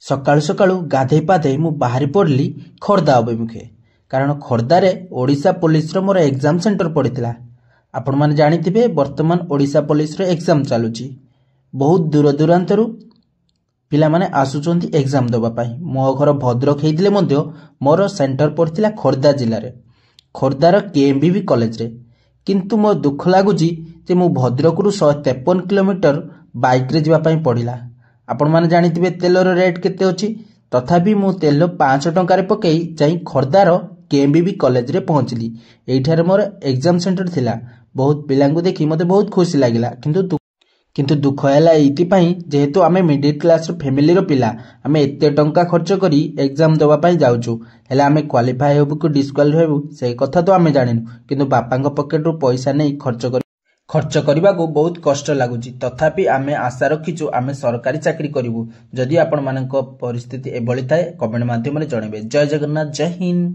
ସକାଳୁ ସକାଳୁ ଗାଧେଇ ପାଧେଇ ମୁଁ ବାହାରି ପଡ଼ିଲି ଖୋର୍ଦ୍ଧା ଅଭିମୁଖେ। କାରଣ ଖୋର୍ଦ୍ଧାରେ ଓଡ଼ିଶା ପୋଲିସର ମୋର ଏକ୍ଜାମ ସେଣ୍ଟର ପଡ଼ିଥିଲା। ଆପଣମାନେ ଜାଣିଥିବେ ବର୍ତ୍ତମାନ ଓଡ଼ିଶା ପୋଲିସର ଏକ୍ଜାମ ଚାଲୁଛି। ବହୁତ ଦୂର ଦୂରାନ୍ତରୁ ପିଲାମାନେ ଆସୁଛନ୍ତି ଏକ୍ଜାମ ଦେବା ପାଇଁ। ମୋ ଘର ଭଦ୍ରକ ହେଇଥିଲେ ମଧ୍ୟ ମୋର ସେଣ୍ଟର ପଡ଼ିଥିଲା ଖୋର୍ଦ୍ଧା ଜିଲ୍ଲାରେ, ଖୋର୍ଦ୍ଧାର କେଏମଭିଭି କଲେଜରେ। କିନ୍ତୁ ମୋ ଦୁଃଖ ଲାଗୁଛି ଯେ ମୁଁ ଭଦ୍ରକରୁ 153 କିଲୋମିଟର ବାଇକ୍ରେ ଯିବା ପାଇଁ ପଡ଼ିଲା। ଆପଣମାନେ ଜାଣିଥିବେ ତେଲର ରେଟ୍ କେତେ ଅଛି। ତଥାପି ମୁଁ ତେଲ 5 ଟଙ୍କାରେ ପକାଇ ଯାଇ ଖୋର୍ଦ୍ଧାର କେଏମଭିଭି କଲେଜରେ ପହଞ୍ଚିଲି। ଏଇଠାରେ ମୋର ଏକ୍ଜାମ ସେଣ୍ଟର ଥିଲା। ବହୁତ ପିଲାଙ୍କୁ ଦେଖି ମୋତେ ବହୁତ ଖୁସି ଲାଗିଲା। କିନ୍ତୁ ଦୁଃଖ ହେଲା ଏଇଥିପାଇଁ, ଯେହେତୁ ଆମେ ମିଡିଲ କ୍ଲାସର ଫ୍ୟାମିଲିର ପିଲା, ଆମେ ଏତେ ଟଙ୍କା ଖର୍ଚ୍ଚ କରି ଏକ୍ଜାମ ଦେବା ପାଇଁ ଯାଉଛୁ। ହେଲେ ଆମେ କ୍ୱାଲିଫାଏ ହେବୁ କି ଡିସ୍କ୍ୱାଲିଫାଏ ହେବୁ ସେଇ କଥା ତ ଆମେ ଜାଣିନୁ। କିନ୍ତୁ ବାପାଙ୍କ ପକେଟରୁ ପଇସା ନେଇ ଖର୍ଚ୍ଚ କରିବାକୁ ବହୁତ କଷ୍ଟ ଲାଗୁଛି। ତଥାପି ଆମେ ଆଶା ରଖିଛୁ ଆମେ ସରକାରୀ ଚାକିରି କରିବୁ। ଯଦି ଆପଣମାନଙ୍କ ପରିସ୍ଥିତି ଏଭଳି ଥାଏ କମେଣ୍ଟ ମାଧ୍ୟମରେ ଜଣାଇବେ। ଜୟ ଜଗନ୍ନାଥ, ଜୟ ହିନ୍ଦ।